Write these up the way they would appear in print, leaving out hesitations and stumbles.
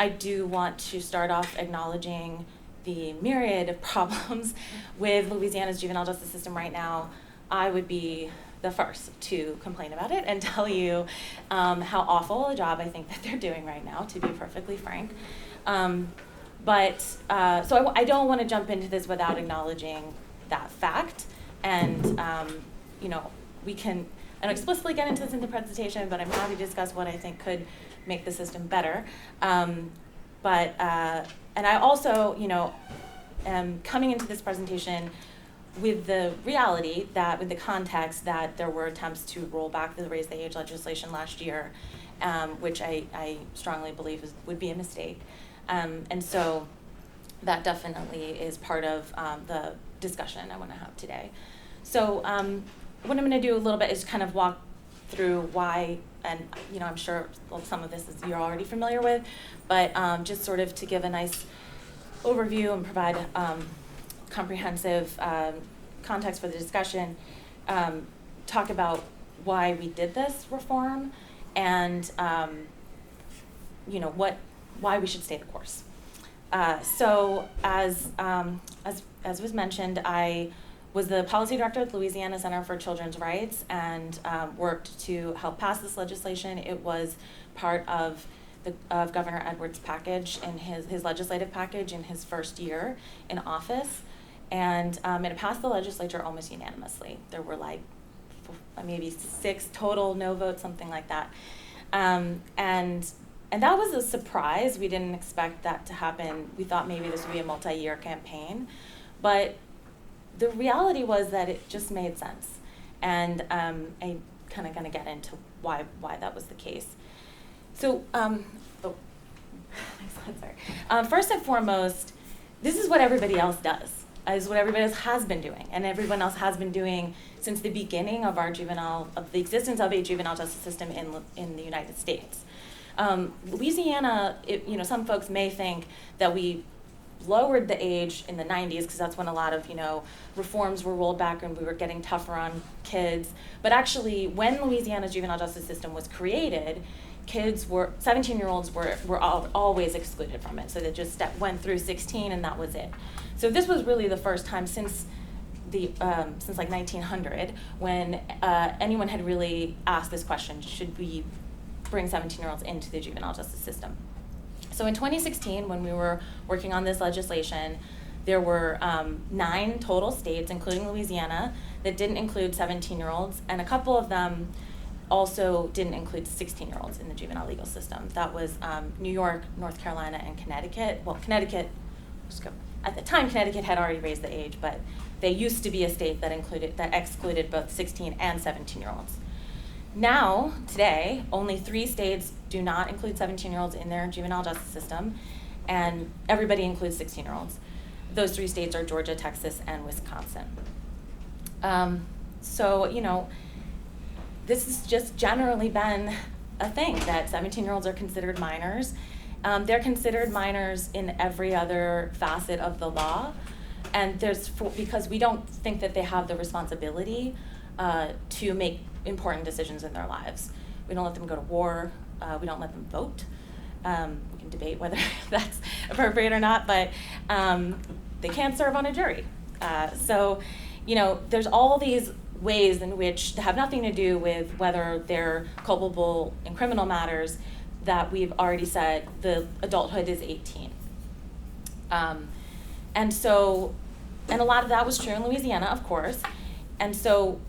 I do want to start off acknowledging the myriad of problems with Louisiana's juvenile justice system right now. I would be the first to complain about it and tell you how awful a job I think that they're doing right now, to be perfectly frank. So I don't want to jump into this without acknowledging that fact. And, we can explicitly get into this in the presentation, but I'm happy to discuss what I think could make the system better. And I also, am coming into this presentation with the reality that, with the context that there were attempts to roll back the raise the age legislation last year, which I strongly believe would be a mistake. And so that definitely is part of the discussion I want to have today. So what I'm going to do a little bit is kind of walk through why, and I'm sure some of this you're already familiar with, but just sort of to give a nice overview and provide comprehensive context for the discussion, talk about why we did this reform, and why we should stay the course. So as was mentioned, I was the policy director at the Louisiana Center for Children's Rights and worked to help pass this legislation. It was part of Governor Edwards' package in his legislative package in his first year in office, and it passed the legislature almost unanimously. There were maybe 6 total no votes, something like that, and that was a surprise. We didn't expect that to happen. We thought maybe this would be a multi-year campaign, but the reality was that it just made sense, and I'm kind of going to get into why that was the case. So, first and foremost, this is what everybody else does. Is what everybody else has been doing, and everyone else has been doing since the beginning of the existence of a juvenile justice system in the United States. Louisiana, some folks may think that we lowered the age in the 90s because that's when a lot of reforms were rolled back and we were getting tougher on kids. But actually, when Louisiana's juvenile justice system was created, 17-year-olds were always excluded from it. So they just went through 16 and that was it. So this was really the first time since 1900 when anyone had really asked this question: should we bring 17-year-olds into the juvenile justice system? So in 2016, when we were working on this legislation, there were 9 total states, including Louisiana, that didn't include 17-year-olds, and a couple of them also didn't include 16-year-olds in the juvenile legal system. That was New York, North Carolina, and Connecticut. Well, at the time, Connecticut had already raised the age, but they used to be a state that excluded both 16 and 17-year-olds. Now, today, only 3 states do not include 17-year-olds in their juvenile justice system, and everybody includes 16-year-olds. Those 3 states are Georgia, Texas, and Wisconsin. This has just generally been a thing, that 17-year-olds are considered minors. They're considered minors in every other facet of the law, and because we don't think that they have the responsibility to make important decisions in their lives. We don't let them go to war. We don't let them vote. We can debate whether that's appropriate or not, but they can't serve on a jury. There's all these ways in which have nothing to do with whether they're culpable in criminal matters that we've already said the adulthood is 18. And a lot of that was true in Louisiana, of course. And so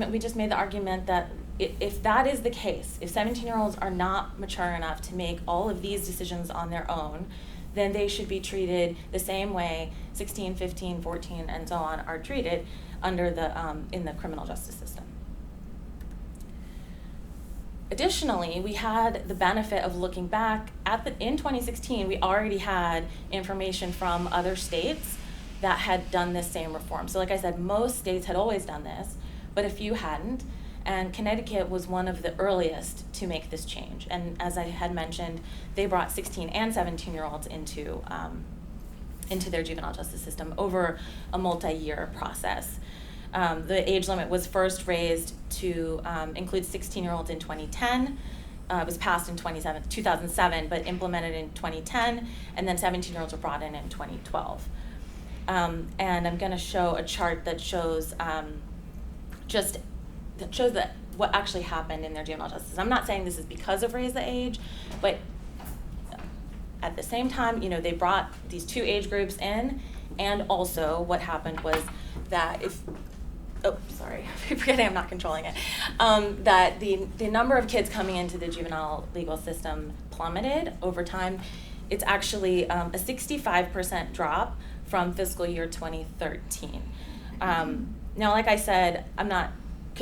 we just made the argument that if that is the case, if 17-year-olds are not mature enough to make all of these decisions on their own, then they should be treated the same way 16, 15, 14, and so on are treated under in the criminal justice system. Additionally, we had the benefit of looking back in 2016, we already had information from other states that had done this same reform. So like I said, most states had always done this, but a few hadn't, and Connecticut was one of the earliest to make this change. And as I had mentioned, they brought 16 and 17-year-olds into their juvenile justice system over a multi-year process. The age limit was first raised to include 16-year-olds in 2010, was passed in 2007, but implemented in 2010, and then 17-year-olds were brought in 2012. And I'm going to show a chart that shows that what actually happened in their juvenile justice. I'm not saying this is because of Raise the Age, but at the same time, they brought these two age groups in, and also what happened was that forgetting I'm not controlling it, that the number of kids coming into the juvenile legal system plummeted over time. It's actually a 65% drop from fiscal year 2013. Now, like I said, I'm not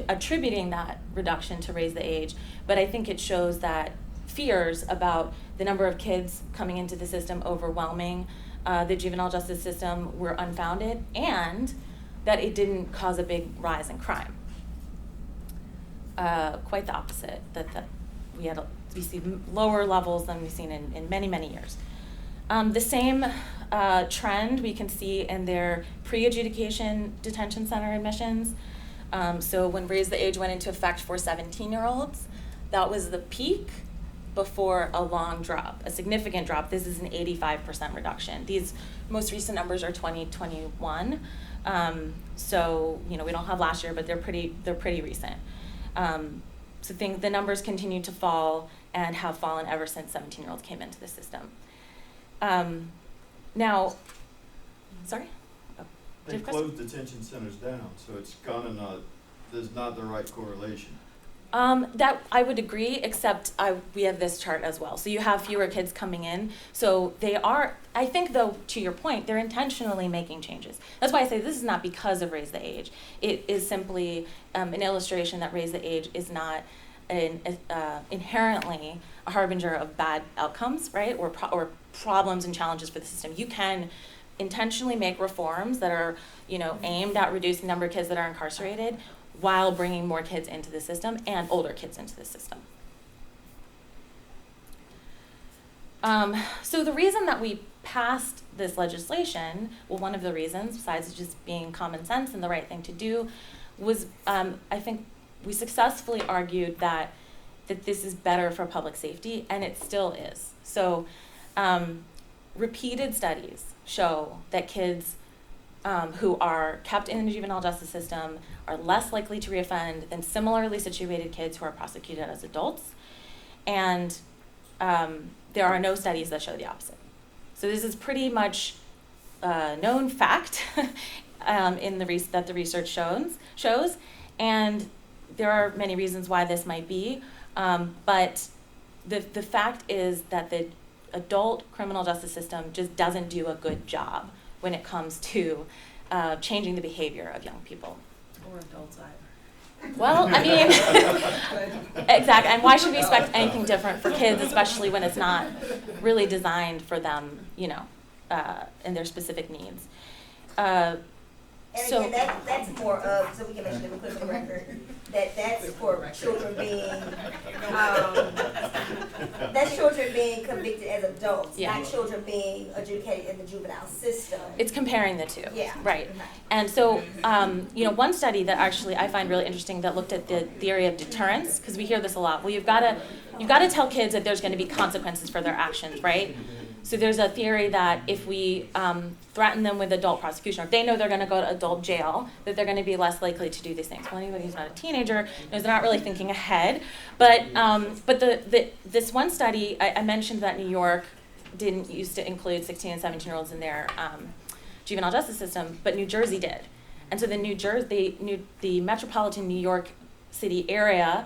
attributing that reduction to Raise the Age, but I think it shows that fears about the number of kids coming into the system overwhelming the juvenile justice system were unfounded, and that it didn't cause a big rise in crime. Quite the opposite, that we see lower levels than we've seen in many, many years. The same trend we can see in their pre-adjudication detention center admissions. So when Raise the Age went into effect for 17-year-olds, that was the peak before a long drop, a significant drop. This is an 85% reduction. These most recent numbers are 2021. So we don't have last year, but they're pretty recent. So the numbers continue to fall and have fallen ever since 17-year-olds came into the system. Now, sorry? Oh, they closed detention centers down, so there's not the right correlation. That I would agree, except we have this chart as well. So you have fewer kids coming in. So they are, I think though, to your point, they're intentionally making changes. That's why I say this is not because of Raise the Age. It is simply an illustration that Raise the Age is not inherently a harbinger of bad outcomes, right? Or problems and challenges for the system. You can intentionally make reforms that are, aimed at reducing the number of kids that are incarcerated, while bringing more kids into the system and older kids into the system. So the reason that we passed this legislation, well, one of the reasons, besides just being common sense and the right thing to do, was I think we successfully argued that this is better for public safety, and it still is. So repeated studies show that kids who are kept in the juvenile justice system are less likely to reoffend than similarly situated kids who are prosecuted as adults. And there are no studies that show the opposite. So this is pretty much a known fact that the research shows. And there are many reasons why this might be. But the fact is that the adult criminal justice system just doesn't do a good job when it comes to changing the behavior of young people. Or adults either. Well, I mean, exactly. And why should we expect anything different for kids, especially when it's not really designed for them, and their specific needs. And again, that's more of, so we can make sure that we put it on the record, that's for children being convicted as adults, Yeah. not children being adjudicated in the juvenile system. It's comparing the two. Yeah. Right. And so, one study that actually I find really interesting that looked at the theory of deterrence, because we hear this a lot. Well, you've got to tell kids that there's going to be consequences for their actions, right? So there's a theory that if we threaten them with adult prosecution, or if they know they're going to go to adult jail, that they're going to be less likely to do these things. Well, anybody who's not a teenager knows they're not really thinking ahead. But this one study, I mentioned that New York didn't used to include 16 and 17-year-olds in their juvenile justice system, but New Jersey did. And so the metropolitan New York City area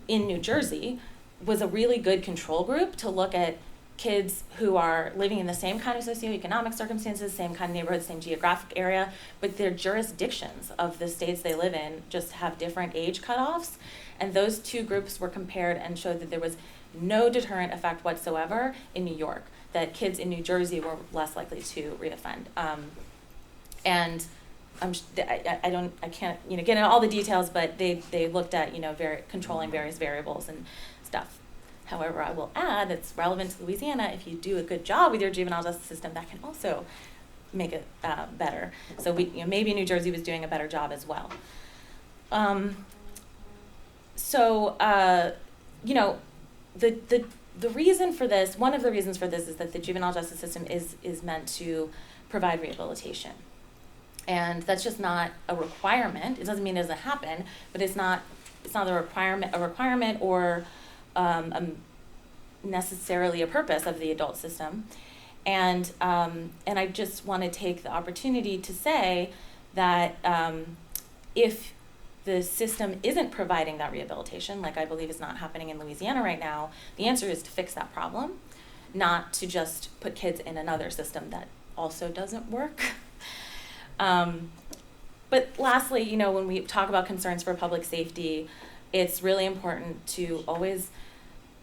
in New Jersey was a really good control group to look at kids who are living in the same kind of socioeconomic circumstances, same kind of neighborhood, same geographic area, but their jurisdictions of the states they live in just have different age cutoffs. And those two groups were compared and showed that there was no deterrent effect whatsoever in New York, that kids in New Jersey were less likely to reoffend. And I can't get into all the details, but they looked at controlling various variables and stuff. However, I will add it's relevant to Louisiana. If you do a good job with your juvenile justice system, that can also make it better. So maybe New Jersey was doing a better job as well. the reason for this, one of the reasons for this, is that the juvenile justice system is meant to provide rehabilitation. And that's just not a requirement. It doesn't mean it doesn't happen, but it's not a requirement or necessarily a purpose of the adult system. And I just want to take the opportunity to say that if the system isn't providing that rehabilitation, like I believe is not happening in Louisiana right now, the answer is to fix that problem, not to just put kids in another system that also doesn't work. But lastly, you know, when we talk about concerns for public safety, it's really important to always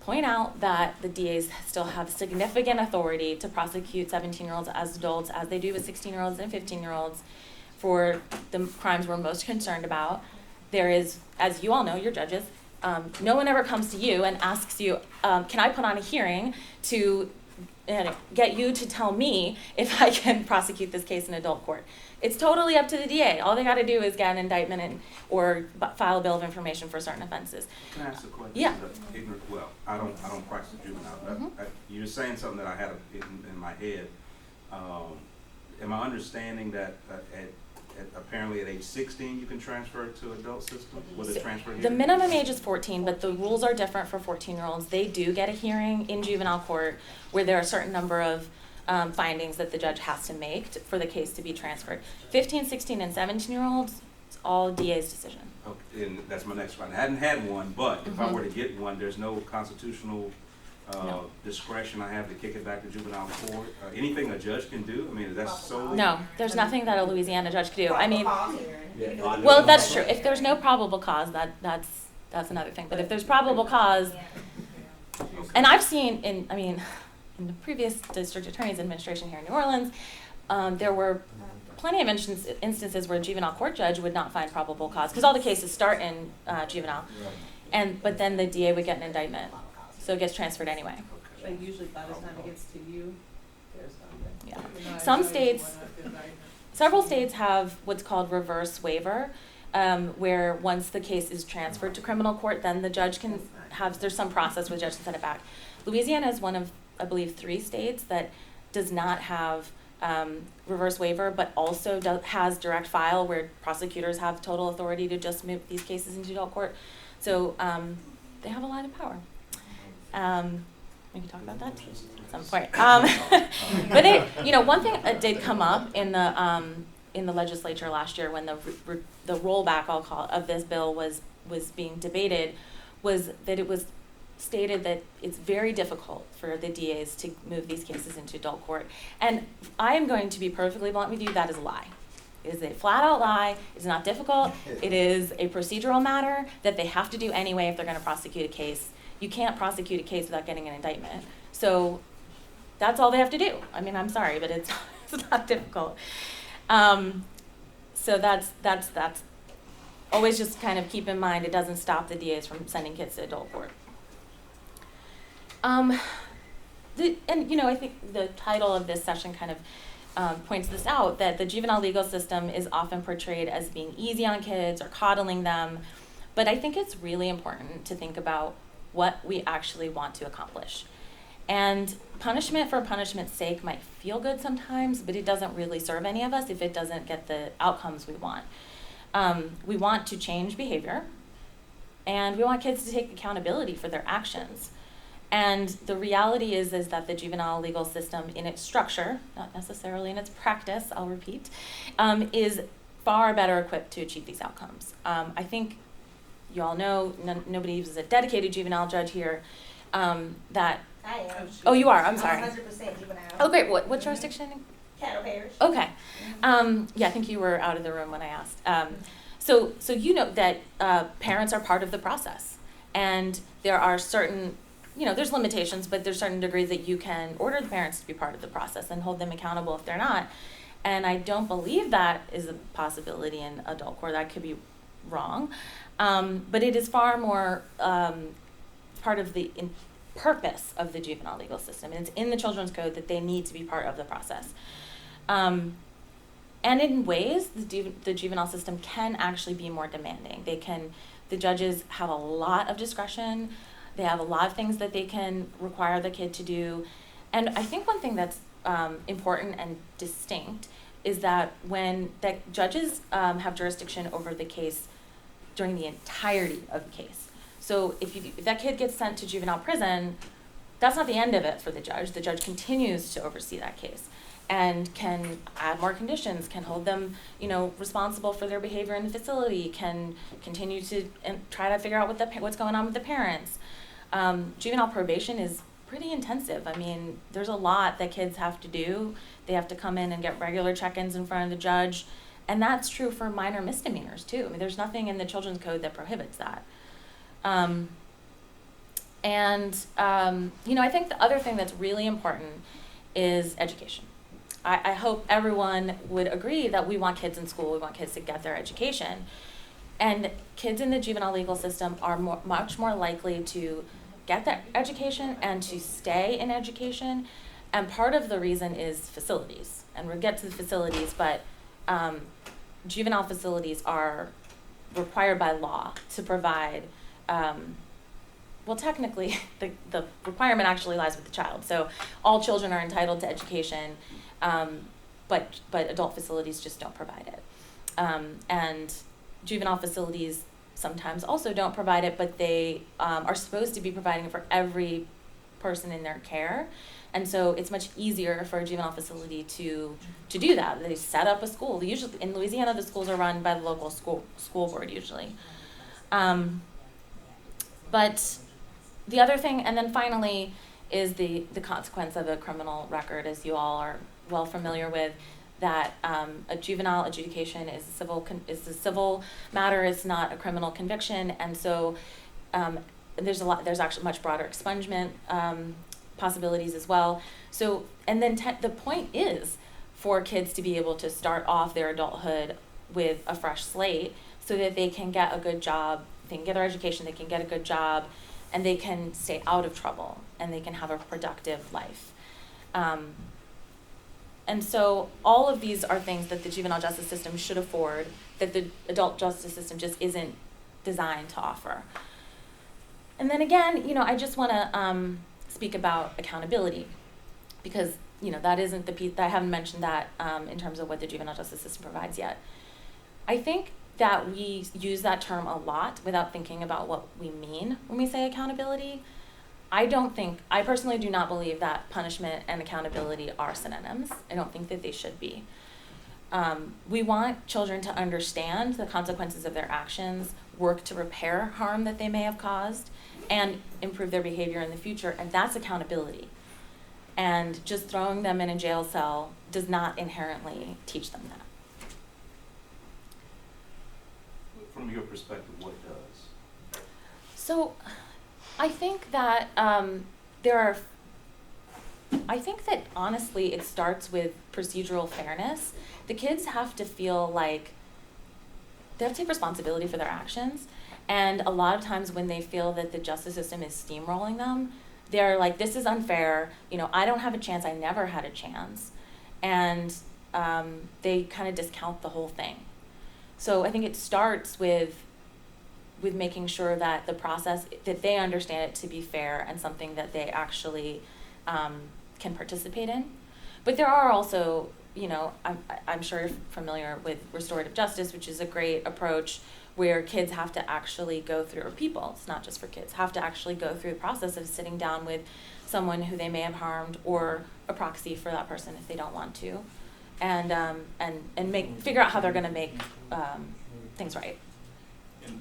point out that the DAs still have significant authority to prosecute 17-year-olds as adults, as they do with 16-year-olds and 15-year-olds, for the crimes we're most concerned about. There is, as you all know, you're judges, no one ever comes to you and asks you, can I put on a hearing to get you to tell me if I can prosecute this case in adult court. It's totally up to the DA. All they got to do is get an indictment or file a bill of information for certain offenses. Can I ask a question? Yeah. Well, I don't practice juvenile. But you're saying something that I had in my head. Am I understanding that apparently at age 16 you can transfer to adult system? Will it transfer here? The minimum age is 14, but the rules are different for 14-year-olds. They do get a hearing in juvenile court where there are a certain number of findings that the judge has to make for the case to be transferred. 15, 16, and 17-year-olds, it's all DA's decision. Okay, and that's my next one. I hadn't had one, but if I were to get one, there's no constitutional discretion I have to kick it back to juvenile court? Anything a judge can do? I mean, is that solely? No, there's nothing that a Louisiana judge could do. I mean, Yeah. well, that's true. If there's no probable cause, that's another thing. But if there's probable cause, and I've seen in the previous district attorney's administration here in New Orleans, there were plenty of instances where a juvenile court judge would not find probable cause, because all the cases start in juvenile, but then the DA would get an indictment, so it gets transferred anyway. But usually by the time it gets to you, there's something. Yeah. You're not Some indicted, states, you're not indicted. several states have what's called reverse waiver, where once the case is transferred to criminal court, then the judge can there's some process with the judge to send it back. Louisiana is one of, I believe, 3 states that does not have reverse waiver, but also has direct file, where prosecutors have total authority to just move these cases into adult court. So they have a lot of power. We can talk about that at some point. But one thing that did come up in the legislature last year when the rollback, I'll call it, of this bill was being debated, was that it was stated that it's very difficult for the DAs to move these cases into adult court. And I am going to be perfectly blunt with you, that is a lie. It is a flat out lie. It's not difficult. It is a procedural matter that they have to do anyway if they're going to prosecute a case. You can't prosecute a case without getting an indictment. So that's all they have to do. I mean, I'm sorry, but it's not difficult. So that's always just kind of keep in mind, it doesn't stop the DAs from sending kids to adult court. I think the title of this session kind of points this out, that the juvenile legal system is often portrayed as being easy on kids or coddling them, but I think it's really important to think about what we actually want to accomplish. And punishment for punishment's sake might feel good sometimes, but it doesn't really serve any of us if it doesn't get the outcomes we want. We want to change behavior, and we want kids to take accountability for their actions. And the reality is that the juvenile legal system in its structure, not necessarily in its practice, I'll repeat, is far better equipped to achieve these outcomes. I think you all know, nobody is a dedicated juvenile judge here, that... I am. Oh, you are, I'm sorry. 100% juvenile. Oh, great, what jurisdiction? Cattle Parish. Okay. I think you were out of the room when I asked. So you know that parents are part of the process, and there are certain, there's limitations, but there's certain degrees that you can order the parents to be part of the process and hold them accountable if they're not. And I don't believe that is a possibility in adult court. That could be wrong. But it is far more part of the purpose of the juvenile legal system. And it's in the Children's Code that they need to be part of the process. And in ways, the juvenile system can actually be more demanding. The judges have a lot of discretion. They have a lot of things that they can require the kid to do. And I think one thing that's important and distinct is that when that judges have jurisdiction over the case during the entirety of the case. So if that kid gets sent to juvenile prison, that's not the end of it for the judge. The judge continues to oversee that case and can add more conditions, can hold them, responsible for their behavior in the facility, can continue to try to figure out what's going on with the parents. Juvenile probation is pretty intensive. I mean, there's a lot that kids have to do. They have to come in and get regular check-ins in front of the judge. And that's true for minor misdemeanors too. I mean, there's nothing in the Children's Code that prohibits that. I think the other thing that's really important is education. I hope everyone would agree that we want kids in school, we want kids to get their education. And kids in the juvenile legal system are much more likely to get that education and to stay in education. And part of the reason is facilities. And we'll get to the facilities, but juvenile facilities are required by law to provide, technically, the requirement actually lies with the child. So all children are entitled to education, but adult facilities just don't provide it. And juvenile facilities sometimes also don't provide it, but they are supposed to be providing it for every person in their care. And so it's much easier for a juvenile facility to do that. They set up a school. Usually in Louisiana, the schools are run by the local school board usually. But the other thing, and then finally, is the consequence of a criminal record, as you all are well familiar with, that a juvenile adjudication is a civil matter. It's not a criminal conviction, and so there's actually much broader expungement possibilities as well. So, and then the point is for kids to be able to start off their adulthood with a fresh slate so that they can get a good job, they can get their education, they can get a good job, and they can stay out of trouble, and they can have a productive life. And so all of these are things that the juvenile justice system should afford, that the adult justice system just isn't designed to offer. And then again, I just want to speak about accountability, because that isn't the piece, I haven't mentioned that in terms of what the juvenile justice system provides yet. I think that we use that term a lot without thinking about what we mean when we say accountability. I personally do not believe that punishment and accountability are synonyms. I don't think that they should be. We want children to understand the consequences of their actions, work to repair harm that they may have caused, and improve their behavior in the future, and that's accountability. And just throwing them in a jail cell does not inherently teach them that. From your perspective, what does? So, I think that I think that honestly it starts with procedural fairness. The kids have to feel like they have to take responsibility for their actions, and a lot of times when they feel that the justice system is steamrolling them, they're like, this is unfair, I don't have a chance, I never had a chance, and they kind of discount the whole thing. So I think it starts with making sure that the process, that they understand it to be fair and something that they actually can participate in. But there are also, I'm sure you're familiar with restorative justice, which is a great approach where kids have to actually go through, or people, it's not just for kids, have to actually go through the process of sitting down with someone who they may have harmed, or a proxy for that person if they don't want to, and figure out how they're going to make things right. And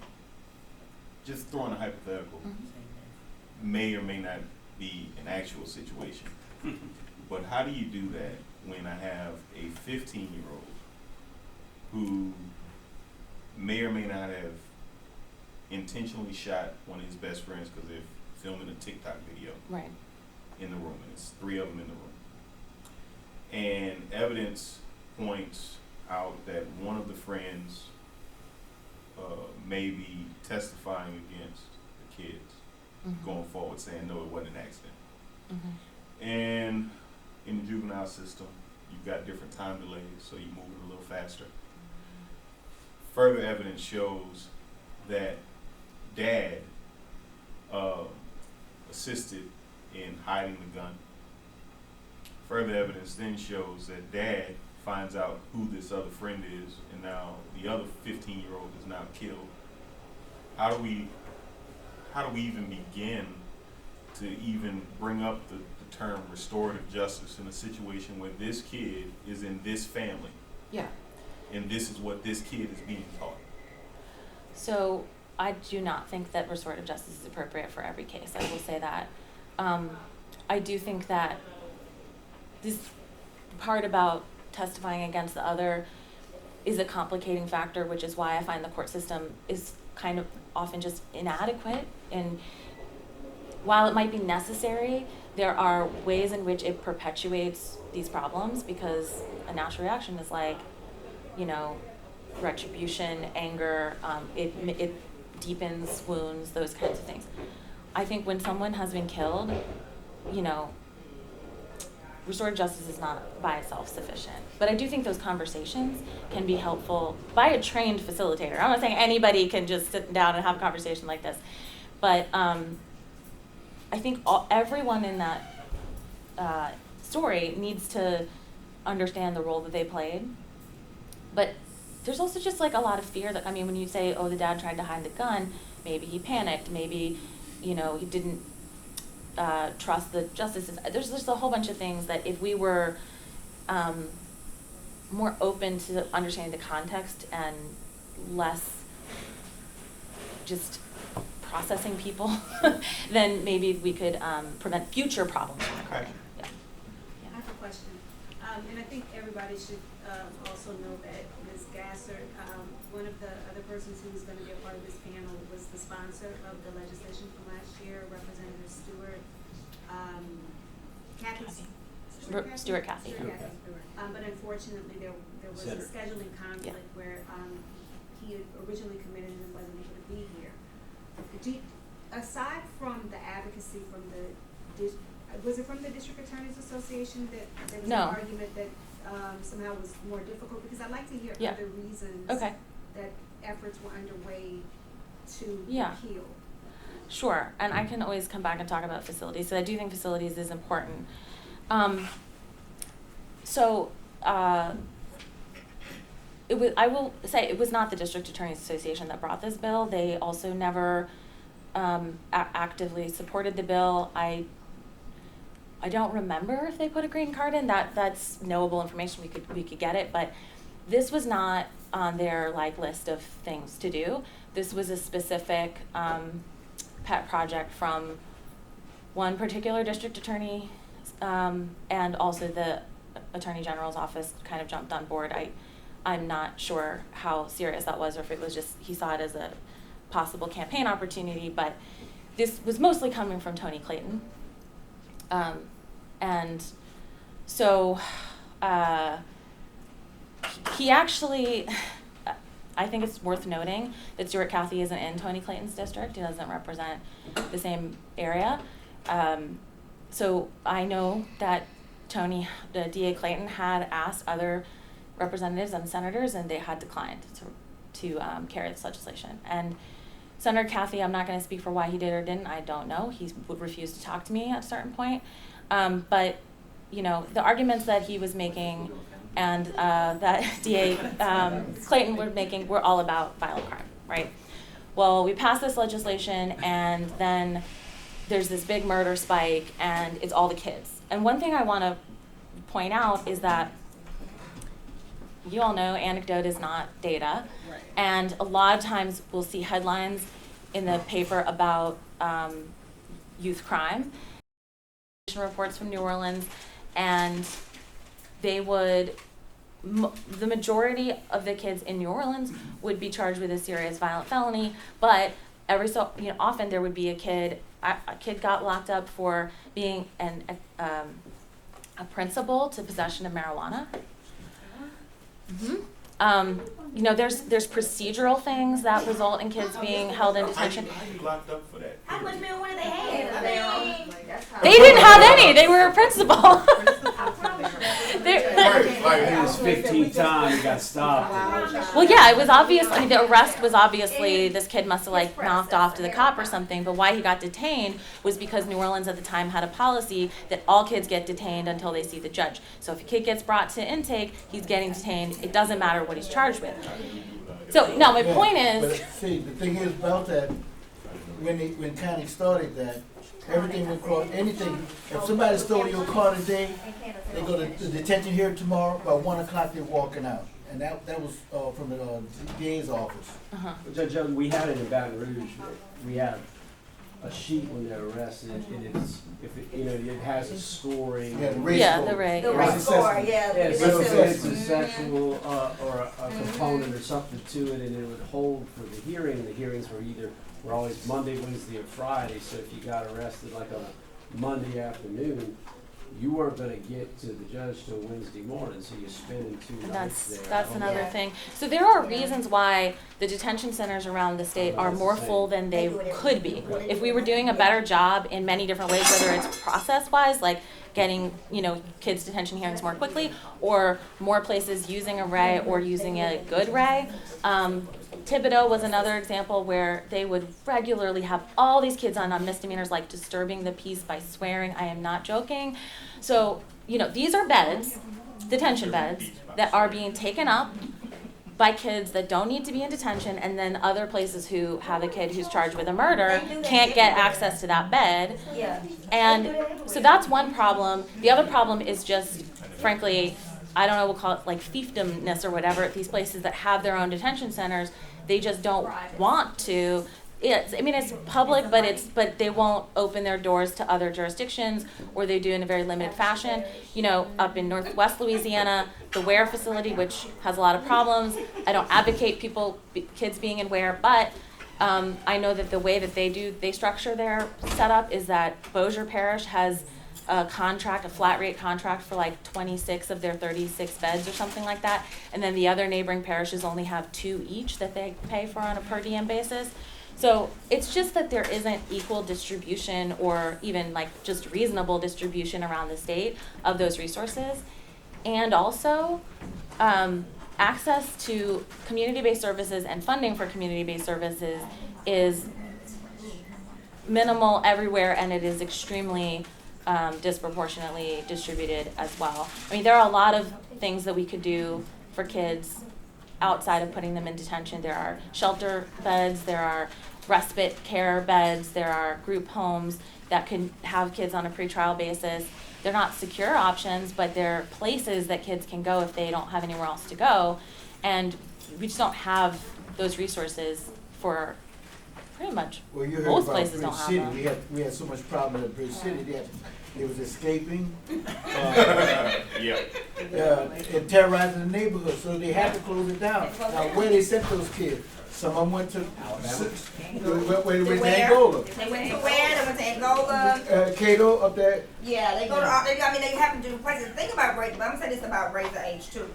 just throwing a hypothetical, may or may not be an actual situation, but how do you do that when I have a 15-year-old who may or may not have intentionally shot one of his best friends because they're filming a TikTok video Right. in the room, and it's 3 of them in the room. And evidence points out that one of the friends may be testifying against the kids, going forward, saying, no, it wasn't an accident. And in the juvenile system, you've got different time delays, so you move it a little faster. Further evidence shows that dad assisted in hiding the gun. Further evidence then shows that dad finds out who this other friend is, and now the other 15-year-old is now killed. How do we even begin to even bring up the term restorative justice in a situation where this kid is in this family, Yeah. and this is what this kid is being taught? So I do not think that restorative justice is appropriate for every case. I will say that. I do think that this part about testifying against the other is a complicating factor, which is why I find the court system is kind of often just inadequate. And while it might be necessary, there are ways in which it perpetuates these problems, because a natural reaction is like, you know, retribution, anger, it deepens wounds, those kinds of things. I think when someone has been killed, you know, restorative justice is not by itself sufficient. But I do think those conversations can be helpful by a trained facilitator. I'm not saying anybody can just sit down and have a conversation like this. But I think everyone in that story needs to understand the role that they played. But there's also just like a lot of fear that, I mean, when you say, oh, the dad tried to hide the gun, maybe he panicked, maybe, you know, he didn't trust the justices. There's just a whole bunch of things that if we were more open to understanding the context and less just processing people, then maybe we could prevent future problems. Okay. Yeah. I have a question, and I think everybody should also know that Ms. Gassert, one of the other persons who was going to be a part of this panel was the sponsor of the legislation from last year, Representative Stewart, Stewart Kathy. But unfortunately, there was a scheduling conflict where he had originally committed and wasn't able to be here. Aside from the advocacy from was it from the District Attorneys Association that there was No. an argument that somehow was more difficult? Because I'd like to hear Yeah. other reasons Okay. that efforts were underway to repeal. Sure, and I can always come back and talk about facilities. So I do think facilities is important. I will say it was not the District Attorneys Association that brought this bill. They also never actively supported the bill. I don't remember if they put a green card in. That's knowable information. We could get it, but this was not on their list of things to do. This was a specific pet project from one particular district attorney, and also the Attorney General's office kind of jumped on board. I'm not sure how serious that was, or if it was just he saw it as a possible campaign opportunity, but this was mostly coming from Tony Clayton. And so he actually, I think it's worth noting that Stewart Cathy isn't in Tony Clayton's district. He doesn't represent the same area. So I know that the DA Clayton had asked other representatives and senators, and they had declined to carry this legislation. And Senator Cathy, I'm not going to speak for why he did or didn't. I don't know. He would refuse to talk to me at a certain point. But you know, the arguments that he was making and that DA Clayton were making were all about violent crime, right? Well, we passed this legislation, and then there's this big murder spike, and it's all the kids. And one thing I want to point out is that you all know anecdote is not data. Right. And a lot of times we'll see headlines in the paper about youth crime. Reports from New Orleans, and they would, the majority of the kids in New Orleans would be charged with a serious violent felony, but every so often there would be a kid got locked up for being a principal to possession of marijuana. There's procedural things that result in kids being held in detention. How you locked up for that? How much marijuana they had? I mean, They didn't have any. They were a principal. Like he was 15. 15th time he got stopped. Well, yeah, it was obvious. I mean, the arrest was obviously this kid must have like knocked off to the cop or something. But why he got detained was because New Orleans at the time had a policy that all kids get detained until they see the judge. So if a kid gets brought to intake, he's getting detained. It doesn't matter what he's charged with. So now my point is, But see, the thing is about that, when county started that, everything went across, anything, if somebody stole your car today, they go to the detention here tomorrow, by 1 o'clock they're walking out. And that was, from the DA's office. Judge Jones, we had it in Baton Rouge. We have a sheet when they're arrested, and it's, if it, you know, it has a scoring. Yeah, the race yeah, score. the rate. The Right. race score, yeah. Yeah, Race so if it's a assessment. sexual or a component or something to it, and it would hold for the hearing. The hearings were always Monday, Wednesday, and Friday. So if you got arrested like on a Monday afternoon, you weren't going to get to the judge till Wednesday morning. So you're spending 2 nights there. That's I don't another know. thing. So there are reasons why the detention centers around the state are more full than they could be. If we were doing a better job in many different ways, whether it's process-wise, like getting, you know, kids' detention hearings more quickly, or more places using a ray or using a good ray. Thibodeau was another example where they would regularly have all these kids on misdemeanors like disturbing the peace by swearing. I am not joking. So, you know, these are beds, detention beds, that are being taken up by kids that don't need to be in detention, and then other places who have a kid who's charged with a murder can't get access to that bed. Yeah. And so that's one problem. The other problem is just, frankly, I don't know, we'll call it like fiefdomness or whatever, at these places that have their own detention centers, they just don't want to. It's public, but they won't open their doors to other jurisdictions, or they do in a very limited fashion. You know, up in Northwest Louisiana, the Ware facility, which has a lot of problems. I don't advocate kids being in Ware, but I know that the way that they structure their setup is that Bossier Parish has a flat rate contract for like 26 of their 36 beds or something like that. And then the other neighboring parishes only have 2 each that they pay for on a per diem basis. So it's just that there isn't equal distribution or even like just reasonable distribution around the state of those resources. And also, access to community-based services and funding for community-based services is minimal everywhere, and it is extremely disproportionately distributed as well. I mean, there are a lot of things that we could do for kids outside of putting them in detention. There are shelter beds, there are respite care beds, there are group homes that can have kids on a pretrial basis. They're not secure options, but they're places that kids can go if they don't have anywhere else to go. And we just don't have those resources for pretty much Well, you heard most about places Bridge don't have City. them. We had so much problem at Bridge City. They was escaping, Yeah. and terrorizing the neighborhood. So they had to close it down. Now, where they sent those kids? Some of them went to where they went to Angola. They went to where? They went to Angola. Cato up there. Yeah, they go to. They have to do places. Think about raise. But I'm gonna say this about Raise the Age too.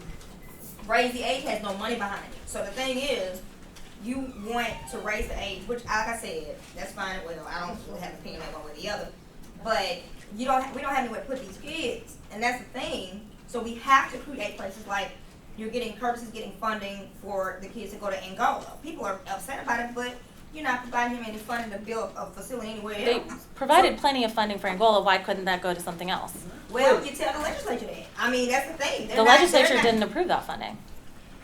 Raise the Age has no money behind it. So the thing is, you want to raise the age, which, like I said, that's fine. Well, I don't really have an opinion on one way or the other, but we don't have anywhere to put these kids, and that's the thing. So we have to create places like. Curtis is getting funding for the kids to go to Angola. People are upset about it, but you're not providing him any funding to build a facility anywhere They else. provided plenty of funding for Angola. Why couldn't that go to something else? Well, you tell the legislature that. I mean, that's the thing. The legislature didn't approve that funding.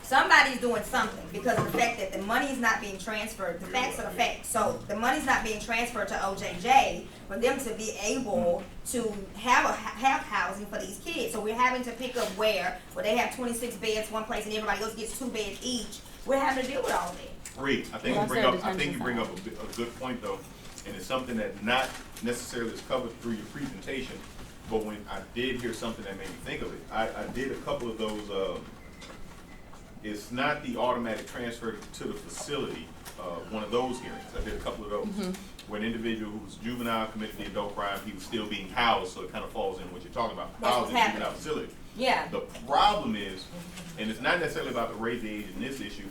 Somebody's doing something because of the fact that the money is not being transferred. The facts are the facts. So the money's not being transferred to OJJ for them to be able to have housing for these kids. So we're having to pick up where they have 26 beds one place and everybody else gets 2 beds each. We're having to deal with all that. Reed, I think Well, you bring that's up, their I think you bring up detention a good point though, and it's something that not necessarily is covered through your presentation, but when I did hear something that made me think of it, I did a couple of those, it's not the automatic transfer to the facility, one of those hearings. I did a couple of those. Where an individual who was juvenile, committed the adult crime, he was still being housed, so it kind of falls in what you're talking about, That's housed in what's a juvenile facility. Yeah. The problem is, and it's not necessarily about the raise the age in this issue,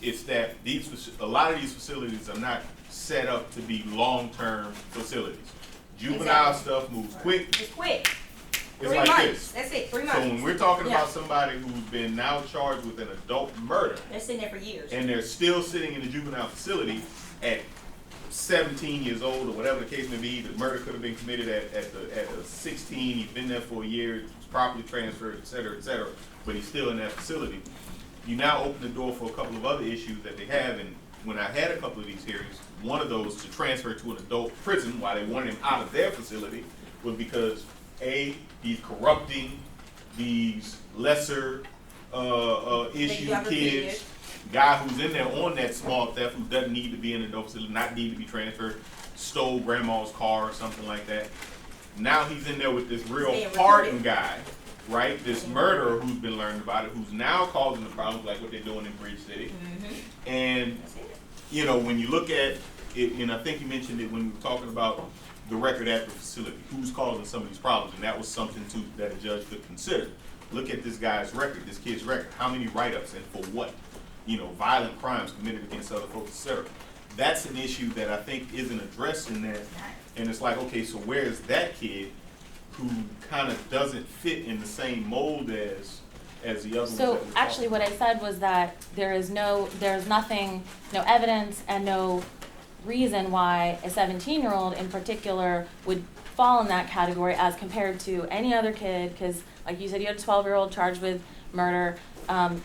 it's that a lot of these facilities are not set up to be long-term facilities. Juvenile stuff moves quick. It's quick. It's 3 like months, this. that's it, 3 So months. when we're talking Yeah. about somebody who's been now charged with an adult murder, They're sitting there for years. and they're still sitting in the juvenile facility at 17 years old or whatever the case may be, the murder could have been committed at 16, he's been there for a year, was properly transferred, et cetera, but he's still in that facility. You now open the door for a couple of other issues that they have, and when I had a couple of these hearings, one of those to transfer to an adult prison while they wanted him out of their facility was because A, he's corrupting these lesser issue younger kids. kids. Guy who's in there on that small theft who doesn't need to be in an adult facility, not need to be transferred, stole grandma's car or something like that. Now he's in there with this real Being hardened recruited. guy, right? This murderer who's been learned about it, who's now causing the problems like what they're doing in Bridge City. And That's it. you know, when you look at it, and I think you mentioned it when we were talking about the record at the facility, who's causing some of these problems, and that was something too that a judge could consider. Look at this guy's record, this kid's record. How many write-ups and for what? You know, violent crimes committed against other folks, etc. That's an issue that I think isn't addressed in that. And it's like, okay, so where is that kid who kind of doesn't fit in the same mold as the other ones? So that we're actually talking what I said was that there's nothing, no evidence and no reason why a 17-year-old in particular would fall in that category as compared to any other kid, because like you said, you had a 12-year-old charged with murder.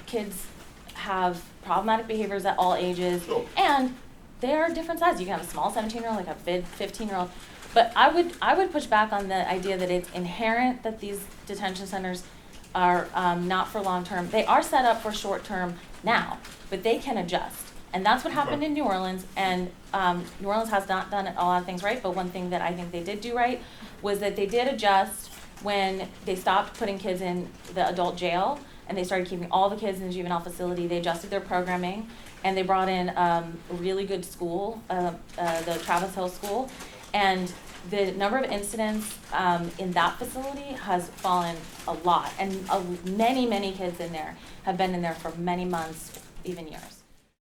Kids have problematic behaviors at all ages, Sure. and they are different sizes. You can have a small 17-year-old, like a big 15-year-old. But I would push back on the idea that it's inherent that these detention centers are not for long term. They are set up for short term now, but they can adjust. And that's what happened in New Orleans, and New Orleans has not done a lot of things right, but one thing that I think they did do right was that they did adjust when they stopped putting kids in the adult jail and they started keeping all the kids in the juvenile facility. They adjusted their programming, and they brought in a really good school, the Travis Hill School, and the number of incidents in that facility has fallen a lot, and many kids in there have been in there for many months, even years.